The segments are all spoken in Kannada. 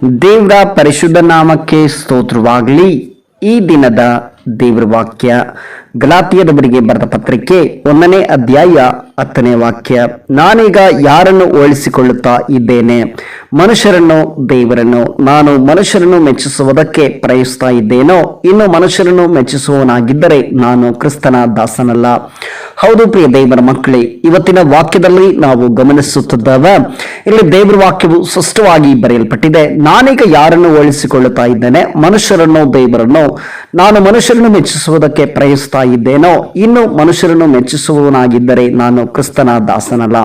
ದೇವರ ಪರಿಶುದ್ಧ ನಾಮಕ್ಕೆ ಸ್ತೋತ್ರವಾಗಲಿ. ಈ ದಿನದ ದೇವರ ವಾಕ್ಯ ಗಲಾತಿಯದವರಿಗೆ ಬರೆದ ಪತ್ರಿಕೆ 1ನೇ ಅಧ್ಯಾಯ 10ನೇ ವಾಕ್ಯ. ನಾನೀಗ ಯಾರನ್ನು ಹೋಲಿಸಿಕೊಳ್ಳುತ್ತಾ ಇದ್ದೇನೆ? ಮನುಷ್ಯರನ್ನು ದೇವರನ್ನು. ನಾನು ಮನುಷ್ಯರನ್ನು ಮೆಚ್ಚಿಸುವುದಕ್ಕೆ ಪ್ರಯತ್ನಿಸ್ತಾ ಇದ್ದೇನೋ? ಇನ್ನು ಮನುಷ್ಯರನ್ನು ಮೆಚ್ಚಿಸುವವನಾಗಿದ್ದರೆ ನಾನು ಕ್ರಿಸ್ತನ ದಾಸನಲ್ಲ. ಹೌದು ಪ್ರಿಯ ದೇವರ ಮಕ್ಕಳೇ, ಇವತ್ತಿನ ವಾಕ್ಯದಲ್ಲಿ ನಾವು ಗಮನಿಸುತ್ತಿದ್ದೇವೆ. ಇಲ್ಲಿ ದೇವರ ವಾಕ್ಯವು ಸ್ಪಷ್ಟವಾಗಿ ಬರೆಯಲ್ಪಟ್ಟಿದೆ. ನಾನೀಗ ಯಾರನ್ನು ಹೋಲಿಸಿಕೊಳ್ಳುತ್ತಾ ಇದ್ದೇನೆ? ಮನುಷ್ಯರನ್ನು ದೇವರನ್ನು. ನಾನು ಮನುಷ್ಯರನ್ನು ಮೆಚ್ಚಿಸುವುದಕ್ಕೆ ಪ್ರಯತ್ನಿಸ್ತಾ ಇದ್ದೇನೋ? ಇನ್ನು ಮನುಷ್ಯರನ್ನು ಮೆಚ್ಚಿಸುವವನಾಗಿದ್ದರೆ ನಾನು ಕ್ರಿಸ್ತನ ದಾಸನಲ್ಲ.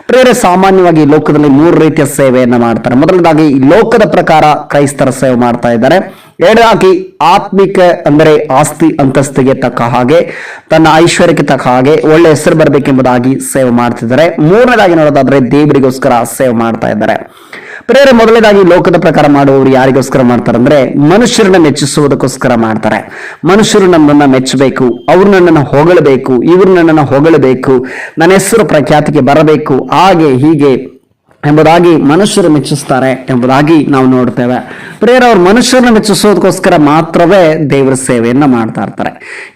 ಪ್ರಿಯರೇ, ಸಾಮಾನ್ಯವಾಗಿ ಲೋಕದಲ್ಲಿ 3 ರೀತಿಯ ಸೇವೆಯನ್ನ ಮಾಡ್ತಾರೆ. ಮೊದಲನೇದಾಗಿ ಈ ಲೋಕದ ಪ್ರಕಾರ ಕ್ರೈಸ್ತರ ಸೇವೆ ಮಾಡ್ತಾ ಇದ್ದಾರೆ. ಎರಡನೇದಾಗಿ ಆತ್ಮಿಕ ಅಂದರೆ ಆಸ್ತಿ ಅಂತಸ್ತಿಗೆ ತಕ್ಕ ಹಾಗೆ, ತನ್ನ ಐಶ್ವರ್ಯಕ್ಕೆ ತಕ್ಕ ಹಾಗೆ ಒಳ್ಳೆ ಹೆಸರು ಬರಬೇಕೆಂಬುದಾಗಿ ಸೇವೆ ಮಾಡ್ತಿದ್ದಾರೆ. ಮೂರನೇದಾಗಿ ನೋಡೋದಾದ್ರೆ ದೇವರಿಗೋಸ್ಕರ ಸೇವೆ ಮಾಡ್ತಾ ಇದ್ದಾರೆ. ಪ್ರೇರೆ, ಮೊದಲನೇದಾಗಿ ಲೋಕದ ಪ್ರಕಾರ ಮಾಡುವವರು ಯಾರಿಗೋಸ್ಕರ ಮಾಡ್ತಾರೆ ಅಂದ್ರೆ ಮನುಷ್ಯರನ್ನ ಮೆಚ್ಚಿಸುವುದಕ್ಕೋಸ್ಕರ ಮಾಡ್ತಾರೆ. ಮನುಷ್ಯರು ನಮ್ಮನ್ನ ಮೆಚ್ಚಬೇಕು, ಅವ್ರು ನನ್ನನ್ನು ಹೊಗಳಬೇಕು, ಇವ್ರು ನನ್ನನ್ನು ಹೊಗಳಬೇಕು, ನನ್ನ ಹೆಸರು ಪ್ರಖ್ಯಾತಿಗೆ ಬರಬೇಕು, ಹಾಗೆ ಹೀಗೆ ಎಂಬುದಾಗಿ ಮನುಷ್ಯರು ಮೆಚ್ಚಿಸ್ತಾರೆ ಎಂಬುದಾಗಿ ನಾವು ನೋಡ್ತೇವೆ. ಪ್ರೇರ, ಅವ್ರು ಮನುಷ್ಯರನ್ನ ಮೆಚ್ಚಿಸೋದಕ್ಕೋಸ್ಕರ ಮಾತ್ರವೇ ದೇವರ ಸೇವೆಯನ್ನ ಮಾಡ್ತಾ ಇರ್ತಾರೆ.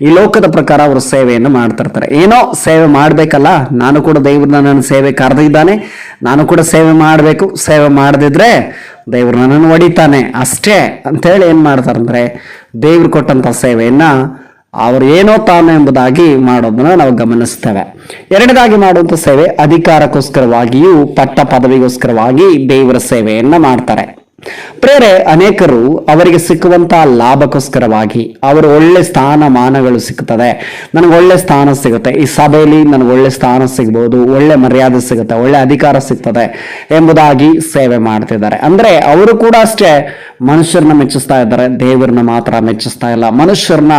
ಈ ಲೋಕದ ಪ್ರಕಾರ ಅವರು ಸೇವೆಯನ್ನು ಮಾಡ್ತಾ ಇರ್ತಾರೆ. ಏನೋ ಸೇವೆ ಮಾಡ್ಬೇಕಲ್ಲ, ನಾನು ಕೂಡ ದೇವ್ರನ್ನ ನನ್ನ ಸೇವೆ ಕರೆದಿದ್ದಾನೆ, ನಾನು ಕೂಡ ಸೇವೆ ಮಾಡಬೇಕು, ಸೇವೆ ಮಾಡದಿದ್ರೆ ದೇವ್ರು ನನ್ನನ್ನು ಹೊಡಿತಾನೆ ಅಷ್ಟೇ ಅಂತೇಳಿ ಏನ್ ಮಾಡ್ತಾರಂದ್ರೆ ದೇವ್ರು ಕೊಟ್ಟಂತ ಸೇವೆಯನ್ನ ಅವರು ಏನೋ ತಾನು ಎಂಬುದಾಗಿ ಮಾಡೋದನ್ನ ನಾವು ಗಮನಿಸ್ತೇವೆ. ಎರಡನೇದಾಗಿ ಮಾಡುವಂತ ಸೇವೆ ಅಧಿಕಾರಕ್ಕೋಸ್ಕರವಾಗಿಯೂ ಪಟ್ಟ ಪದವಿಗೋಸ್ಕರವಾಗಿ ದೇವರ ಸೇವೆಯನ್ನ ಮಾಡ್ತಾರೆ. ಪ್ರೇರೆ, ಅನೇಕರು ಅವರಿಗೆ ಸಿಕ್ಕುವಂತ ಲಾಭಕ್ಕೋಸ್ಕರವಾಗಿ ಅವರು ಒಳ್ಳೆ ಸ್ಥಾನಮಾನಗಳು ಸಿಗ್ತದೆ, ನನಗೆ ಒಳ್ಳೆ ಸ್ಥಾನ ಸಿಗುತ್ತೆ, ಈ ಸಭೆಯಲ್ಲಿ ನನಗೆ ಒಳ್ಳೆ ಸ್ಥಾನ ಸಿಗ್ಬೋದು, ಒಳ್ಳೆ ಮರ್ಯಾದೆ ಸಿಗುತ್ತೆ, ಒಳ್ಳೆ ಅಧಿಕಾರ ಸಿಗ್ತದೆ ಎಂಬುದಾಗಿ ಸೇವೆ ಮಾಡ್ತಿದ್ದಾರೆ. ಅಂದ್ರೆ ಅವರು ಕೂಡ ಅಷ್ಟೇ ಮನುಷ್ಯರನ್ನ ಮೆಚ್ಚಿಸ್ತಾ ಇದ್ದಾರೆ, ದೇವರನ್ನ ಮಾತ್ರ ಮೆಚ್ಚಿಸ್ತಾ ಇಲ್ಲ. ಮನುಷ್ಯರನ್ನ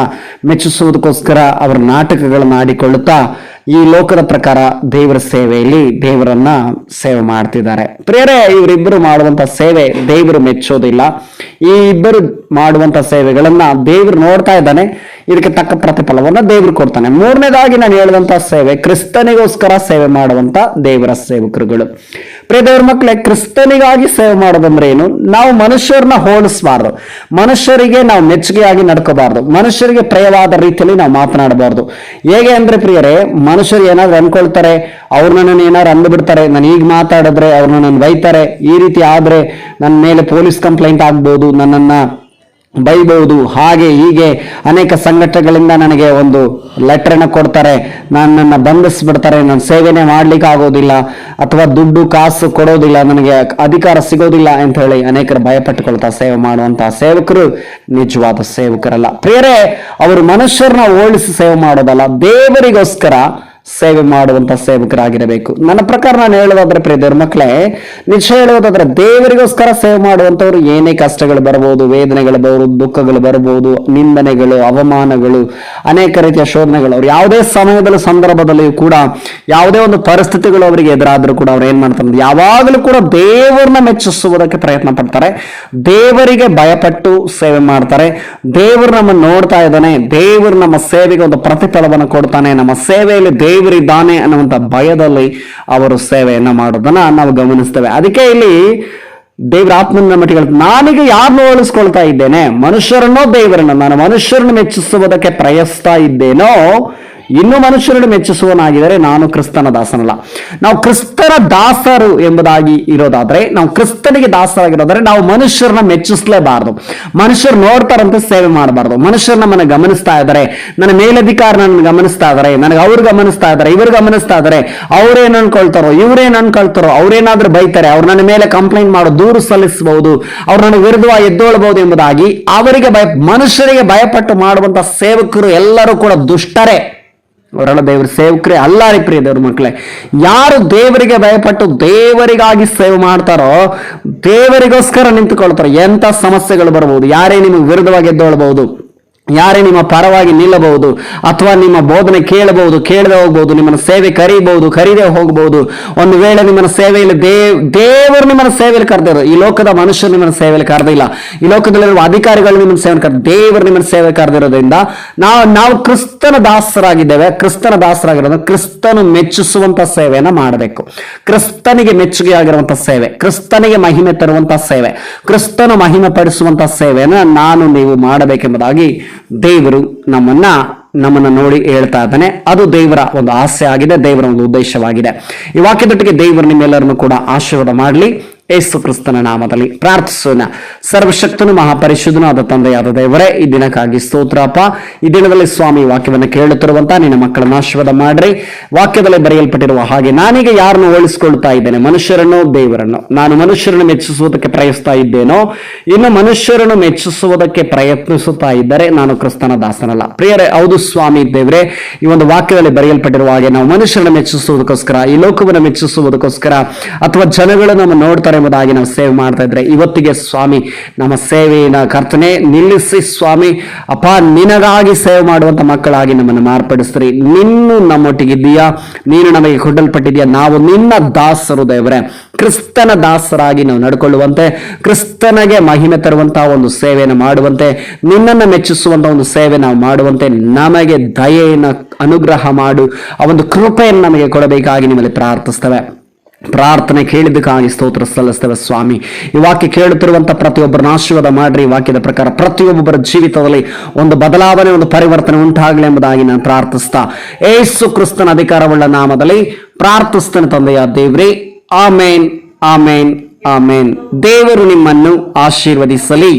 ಮೆಚ್ಚಿಸುವುದಕ್ಕೋಸ್ಕರ ಅವರ ನಾಟಕಗಳನ್ನ ಆಡಿಕೊಳ್ಳುತ್ತಾ ಈ ಲೋಕದ ಪ್ರಕಾರ ದೇವರ ಸೇವೆಯಲ್ಲಿ ದೇವರನ್ನ ಸೇವೆ ಮಾಡ್ತಿದ್ದಾರೆ. ಪ್ರೇರೆ, ಇವರಿಬ್ಬರು ಮಾಡುವಂತ ಸೇವೆ ದೇವರು ಮೆಚ್ಚೋದಿಲ್ಲ. ಈ ಇಬ್ಬರು ಮಾಡುವಂತ ಸೇವೆಗಳನ್ನ ದೇವರು ನೋಡ್ತಾ ಇದ್ದಾನೆ, ಇದಕ್ಕೆ ತಕ್ಕ ಪ್ರತಿಫಲವನ್ನ ದೇವರು ಕೊಡ್ತಾನೆ. ಮೂರನೇದಾಗಿ ನಾನು ಹೇಳಿದಂತ ಸೇವೆ ಕ್ರಿಸ್ತನಿಗೋಸ್ಕರ ಸೇವೆ ಮಾಡುವಂತ ದೇವರ ಸೇವಕರುಗಳು. ಪ್ರಿಯ ದೇವರ ಮಕ್ಕಳೇ, ಕ್ರಿಸ್ತನಿಗಾಗಿ ಸೇವೆ ಮಾಡೋದಂದ್ರೆ ಏನು? ನಾವು ಮನುಷ್ಯರನ್ನ ಹೋಲಿಸಬಾರ್ದು, ಮನುಷ್ಯರಿಗೆ ನಾವು ಮೆಚ್ಚುಗೆಯಾಗಿ ನಡ್ಕೋಬಾರ್ದು, ಮನುಷ್ಯರಿಗೆ ಪ್ರಿಯವಾದ ರೀತಿಯಲ್ಲಿ ನಾವು ಮಾತನಾಡಬಾರ್ದು. ಹೇಗೆ ಅಂದ್ರೆ ಪ್ರಿಯರೇ, ಮನುಷ್ಯರು ಏನಾದ್ರು ಅನ್ಕೊಳ್ತಾರೆ, ಅವ್ರು ನನ್ನನ್ನು ಏನಾದ್ರು ಅಂದ್ಬಿಡ್ತಾರೆ, ನಾನು ಈಗ ಮಾತಾಡಿದ್ರೆ ಅವ್ರು ನನ್ನನ್ನು ಬೈತಾರೆ, ಈ ರೀತಿ ಆದ್ರೆ ನನ್ನ ಮೇಲೆ ಪೊಲೀಸ್ ಕಂಪ್ಲೇಂಟ್ ಆಗ್ಬೋದು, ನನ್ನನ್ನ ಬೈಬಹುದು, ಹಾಗೆ ಹೀಗೆ ಅನೇಕ ಸಂಘಟನೆಗಳಿಂದ ನನಗೆ ಒಂದು ಲೆಟರ್ನ ಕೊಡ್ತಾರೆ, ನನ್ನನ್ನು ಬಂಧಿಸ್ಬಿಡ್ತಾರೆ, ನಾನು ಸೇವೆನೆ ಮಾಡ್ಲಿಕ್ಕೆ ಆಗೋದಿಲ್ಲ, ಅಥವಾ ದುಡ್ಡು ಕಾಸು ಕೊಡೋದಿಲ್ಲ, ನನಗೆ ಅಧಿಕಾರ ಸಿಗೋದಿಲ್ಲ ಅಂತ ಹೇಳಿ ಅನೇಕರು ಭಯಪಟ್ಟುಕೊಳ್ತಾ ಸೇವೆ ಮಾಡುವಂತಹ ಸೇವಕರು ನಿಜವಾದ ಸೇವಕರಲ್ಲ. ಪ್ರಿಯರೇ, ಅವರು ಮನುಷ್ಯರನ್ನ ಹೋಲಿಸಿ ಸೇವೆ ಮಾಡೋದಲ್ಲ, ದೇವರಿಗೋಸ್ಕರ ಸೇವೆ ಮಾಡುವಂತ ಸೇವಕರಾಗಿರಬೇಕು. ನನ್ನ ಪ್ರಕಾರ ನಾನು ಹೇಳೋದಾದ್ರೆ ಪ್ರಿಯ ದೇವರ ಮಕ್ಕಳೇ, ನಿಜ ಹೇಳುವುದಾದ್ರೆ ದೇವರಿಗೋಸ್ಕರ ಸೇವೆ ಮಾಡುವಂತವ್ರು ಏನೇ ಕಷ್ಟಗಳು ಬರಬಹುದು, ವೇದನೆಗಳು ಬರಬಹುದು, ದುಃಖಗಳು ಬರಬಹುದು, ನಿಂದನೆಗಳು, ಅವಮಾನಗಳು, ಅನೇಕ ರೀತಿಯ ಶೋಧನೆಗಳು, ಅವ್ರು ಯಾವುದೇ ಸಮಯದಲ್ಲಿ ಸಂದರ್ಭದಲ್ಲಿಯೂ ಕೂಡ ಯಾವುದೇ ಒಂದು ಪರಿಸ್ಥಿತಿಗಳು ಅವರಿಗೆ ಎದುರಾದ್ರೂ ಕೂಡ ಅವ್ರು ಏನ್ ಮಾಡ್ತಾರೆ, ಯಾವಾಗಲೂ ಕೂಡ ದೇವರನ್ನ ಮೆಚ್ಚಿಸುವುದಕ್ಕೆ ಪ್ರಯತ್ನ ಪಡ್ತಾರೆ, ದೇವರಿಗೆ ಭಯಪಟ್ಟು ಸೇವೆ ಮಾಡ್ತಾರೆ. ದೇವರು ನಮ್ಮನ್ನು ನೋಡ್ತಾ ಇದ್ದಾನೆ, ದೇವರು ನಮ್ಮ ಸೇವೆಗೆ ಒಂದು ಪ್ರತಿಫಲವನ್ನು ಕೊಡ್ತಾನೆ, ನಮ್ಮ ಸೇವೆಯಲ್ಲಿ ದೇವರಿದ್ದಾನೆ ಅನ್ನುವಂಥ ಭಯದಲ್ಲಿ ಅವರು ಸೇವೆಯನ್ನ ಮಾಡೋದನ್ನ ನಾವು ಗಮನಿಸ್ತೇವೆ. ಅದಕ್ಕೆ ಇಲ್ಲಿ ದೇವರ ಆತ್ಮನ ಮಟ್ಟಿಗೆ ನಾನೀಗ ಯಾರನ್ನು ಹೋಲಿಸ್ಕೊಳ್ತಾ ಇದ್ದೇನೆ? ಮನುಷ್ಯರನ್ನೋ ದೇವರನ್ನು. ನಾನು ಮನುಷ್ಯರನ್ನು ಮೆಚ್ಚಿಸುವುದಕ್ಕೆ ಪ್ರಯತ್ನಿಸ್ತಾ ಇದ್ದೇನೋ? ಇನ್ನು ಮನುಷ್ಯರನ್ನು ಮೆಚ್ಚಿಸುವನಾಗಿದರೆ ನಾನು ಕ್ರಿಸ್ತನ ದಾಸನಲ್ಲ. ನಾವು ಕ್ರಿಸ್ತನ ದಾಸರು ಎಂಬುದಾಗಿ ಇರೋದಾದ್ರೆ, ನಾವು ಕ್ರಿಸ್ತನಿಗೆ ದಾಸರಾಗಿರೋದಾದ್ರೆ ನಾವು ಮನುಷ್ಯರನ್ನ ಮೆಚ್ಚಿಸಲೇಬಾರದು. ಮನುಷ್ಯರು ನೋಡ್ತಾರಂತೆ ಸೇವೆ ಮಾಡಬಾರ್ದು. ಮನುಷ್ಯರು ನಮ್ಮನ್ನು ಗಮನಿಸ್ತಾ ಇದ್ದಾರೆ, ನನ್ನ ಮೇಲಧಿಕಾರ ನನ್ನ ಗಮನಿಸ್ತಾ ಇದ್ದಾರೆ, ನನಗೆ ಅವ್ರು ಗಮನಿಸ್ತಾ ಇದ್ದಾರೆ, ಇವರು ಗಮನಿಸ್ತಾ ಇದ್ದಾರೆ, ಅವ್ರೇನ್ ಅನ್ಕೊಳ್ತಾರೋ, ಇವ್ರೇನ್ ಅನ್ಕೊಳ್ತಾರೋ, ಅವ್ರೇನಾದ್ರೂ ಬೈತಾರೆ, ಅವ್ರು ನನ್ನ ಮೇಲೆ ಕಂಪ್ಲೇಂಟ್ ಮಾಡೋ, ದೂರು ಸಲ್ಲಿಸಬಹುದು, ಅವ್ರು ನನಗೆ ವಿರುದ್ಧವಾಗಿ ಎದ್ದೊಳ್ಬಹುದು ಎಂಬುದಾಗಿ ಅವರಿಗೆ ಮನುಷ್ಯರಿಗೆ ಭಯಪಟ್ಟು ಮಾಡುವಂತ ಸೇವಕರು ಎಲ್ಲರೂ ಕೂಡ ದುಷ್ಟರೇ, ಅವರೆಲ್ಲ ದೇವರ ಸೇವಕರೇ ಅಲ್ಲ ರೀ ಪ್ರಿಯ ದೇವ್ರ ಮಕ್ಕಳೇ. ಯಾರು ದೇವರಿಗೆ ಭಯಪಟ್ಟು ದೇವರಿಗಾಗಿ ಸೇವೆ ಮಾಡ್ತಾರೋ, ದೇವರಿಗೋಸ್ಕರ ನಿಂತುಕೊಳ್ತಾರೋ, ಎಂತ ಸಮಸ್ಯೆಗಳು ಬರಬಹುದು, ಯಾರೇ ನಿಮಗೆ ವಿರುದ್ಧವಾಗಿ ಎದ್ದೊಳ್ಬಹುದು, ಯಾರೇ ನಿಮ್ಮ ಪರವಾಗಿ ನಿಲ್ಲಬಹುದು ಅಥವಾ ನಿಮ್ಮ ಬೋಧನೆ ಕೇಳಬಹುದು, ಕೇಳದೆ ಹೋಗಬಹುದು, ನಿಮ್ಮನ್ನ ಸೇವೆ ಕರೀಬಹುದು, ಕರೀದೆ ಹೋಗಬಹುದು. ಒಂದು ವೇಳೆ ನಿಮ್ಮನ್ನ ಸೇವೆಯಲ್ಲಿ ದೇವರು ನಿಮ್ಮನ್ನ ಸೇವೆಯಲ್ಲಿ ಕರೆದಿರೋ, ಈ ಲೋಕದ ಮನುಷ್ಯರು ನಿಮ್ಮನ್ನ ಸೇವೆಯಲ್ಲಿ ಕರೆದಿಲ್ಲ, ಈ ಲೋಕದಲ್ಲಿರುವ ಅಧಿಕಾರಿಗಳು ನಿಮ್ಮನ್ನ ಸೇವೆ ದೇವರು ನಿಮ್ಮನ್ನ ಸೇವೆ ಕರೆದಿರೋದ್ರಿಂದ ನಾವು ಕ್ರಿಸ್ತನ ದಾಸರಾಗಿದ್ದೇವೆ. ಕ್ರಿಸ್ತನ ದಾಸರಾಗಿರೋದು ಕ್ರಿಸ್ತನು ಮೆಚ್ಚಿಸುವಂತ ಸೇವೆಯನ್ನ ಮಾಡಬೇಕು. ಕ್ರಿಸ್ತನಿಗೆ ಮೆಚ್ಚುಗೆ ಆಗಿರುವಂತ ಸೇವೆ, ಕ್ರಿಸ್ತನಿಗೆ ಮಹಿಮೆ ತರುವಂತ ಸೇವೆ, ಕ್ರಿಸ್ತನು ಮಹಿಮೆ ಪಡಿಸುವಂತ ಸೇವೆಯನ್ನ ನಾನು ನೀವು ಮಾಡಬೇಕೆಂಬುದಾಗಿ ದೇವರು ನಮ್ಮನ್ನ ನೋಡಿ ಹೇಳ್ತಾ ಇದ್ದಾನೆ. ಅದು ದೇವರ ಒಂದು ಆಸೆ ಆಗಿದೆ, ದೇವರ ಒಂದು ಉದ್ದೇಶವಾಗಿದೆ. ಈ ವಾಕ್ಯದೊಟ್ಟಿಗೆ ದೇವರು ನಿಮ್ಮೆಲ್ಲರನ್ನು ಕೂಡ ಆಶೀರ್ವಾದ ಮಾಡಲಿ. ಯೇಸು ಕ್ರಿಸ್ತನ ನಾಮದಲ್ಲಿ ಪ್ರಾರ್ಥಿಸೋಣ. ಸರ್ವಶಕ್ತನು ಮಹಾಪರಿಶುದ್ಧನೂ ಆದ ತಂದೆಯಾದ ದೇವರೇ, ಈ ದಿನಕ್ಕಾಗಿ ಸ್ತೋತ್ರಪ್ಪ. ಈ ದಿನದಲ್ಲಿ ಸ್ವಾಮಿ ವಾಕ್ಯವನ್ನು ಕೇಳುತ್ತಿರುವಂತ ನಿನ್ನ ಮಕ್ಕಳನ್ನು ಆಶೀರ್ವಾದ ಮಾಡ್ರಿ. ವಾಕ್ಯದಲ್ಲಿ ಬರೆಯಲ್ಪಟ್ಟಿರುವ ಹಾಗೆ ನಾನೀಗ ಯಾರನ್ನು ಹೋಲಿಸಿಕೊಳ್ತಾ ಇದ್ದೇನೆ? ಮನುಷ್ಯರನ್ನು, ದೇವರನ್ನು. ನಾನು ಮನುಷ್ಯರನ್ನು ಮೆಚ್ಚಿಸುವುದಕ್ಕೆ ಪ್ರಯತ್ನಿಸ್ತಾ ಇದ್ದೇನೋ, ಇನ್ನು ಮನುಷ್ಯರನ್ನು ಮೆಚ್ಚಿಸುವುದಕ್ಕೆ ಪ್ರಯತ್ನಿಸುತ್ತಾ ಇದ್ದರೆ ನಾನು ಕ್ರಿಸ್ತನ ದಾಸನಲ್ಲ. ಪ್ರಿಯರೇ, ಹೌದು ಸ್ವಾಮಿ ದೇವರೇ, ಈ ಒಂದು ವಾಕ್ಯದಲ್ಲಿ ಬರೆಯಲ್ಪಟ್ಟಿರುವ ಹಾಗೆ ನಾವು ಮನುಷ್ಯರನ್ನು ಮೆಚ್ಚಿಸುವುದಕ್ಕೋಸ್ಕರ, ಈ ಲೋಕವನ್ನು ಮೆಚ್ಚಿಸುವುದಕ್ಕೋಸ್ಕರ ಅಥವಾ ಜನಗಳು ನಮ್ಮ ನೋಡ್ತಾರೆ ಎಂಬುದಾಗಿ ನಾವು ಸೇವೆ ಮಾಡ್ತಾ ಇದ್ರೆ, ಇವತ್ತಿಗೆ ಸ್ವಾಮಿ ನಮ್ಮ ಸೇವೆಯನ್ನು ಕರ್ತನೆ ನಿಲ್ಲಿಸಿ ಸ್ವಾಮಿ ಅಪ್ಪ, ನಿನಗಾಗಿ ಸೇವೆ ಮಾಡುವಂತ ಮಕ್ಕಳಾಗಿ ನಮ್ಮನ್ನು ಮಾರ್ಪಡಿಸ್ರಿ. ನೀನು ನಮ್ಮೊಟ್ಟಿಗಿದ್ದೀಯಾ, ನೀನು ನಮಗೆ ಕೊಡಲ್ಪಟ್ಟಿದೆಯಾ, ನಾವು ನಿನ್ನ ದಾಸರು ದೇವರೇ. ಕ್ರಿಸ್ತನ ದಾಸರಾಗಿ ನಾವು ನಡ್ಕೊಳ್ಳುವಂತೆ, ಕ್ರಿಸ್ತನಿಗೆ ಮಹಿಮೆ ತರುವಂತಹ ಒಂದು ಸೇವೆಯನ್ನು ಮಾಡುವಂತೆ, ನಿನ್ನನ್ನು ಮೆಚ್ಚಿಸುವಂತಹ ಒಂದು ಸೇವೆ ನಾವು ಮಾಡುವಂತೆ ನಮಗೆ ದಯೆಯನ್ನು ಅನುಗ್ರಹ ಮಾಡು. ಆ ಒಂದು ಕೃಪೆಯನ್ನು ನಮಗೆ ಕೊಡಬೇಕಾಗಿ ನಿಮ್ಮಲ್ಲಿ ಪ್ರಾರ್ಥಿಸ್ತೇವೆ. ಪ್ರಾರ್ಥನೆ ಕೇಳಿದ್ದಕ್ಕಾಗಿ ಸ್ತೋತ್ರ ಸಲ್ಲಿಸ್ತೇವೆ ಸ್ವಾಮಿ. ಈ ವಾಕ್ಯ ಕೇಳುತ್ತಿರುವಂತ ಪ್ರತಿಯೊಬ್ಬರನ್ನ ಆಶೀರ್ವಾದ ಮಾಡ್ರಿ. ಈ ವಾಕ್ಯದ ಪ್ರಕಾರ ಪ್ರತಿಯೊಬ್ಬರ ಜೀವಿತದಲ್ಲಿ ಒಂದು ಬದಲಾವಣೆ, ಒಂದು ಪರಿವರ್ತನೆ ಉಂಟಾಗಲಿ ಎಂಬುದಾಗಿ ನಾನು ಪ್ರಾರ್ಥಿಸ್ತಾ ಯೇಸು ಕ್ರಿಸ್ತನ ಅಧಿಕಾರವುಳ್ಳ ನಾಮದಲ್ಲಿ ಪ್ರಾರ್ಥಿಸ್ತೇನೆ ತಂದೆಯ ದೇವರೇ. ಆಮೇನ್, ಆಮೇನ್, ಆಮೇನ್. ದೇವರು ನಿಮ್ಮನ್ನು ಆಶೀರ್ವದಿಸಲಿ.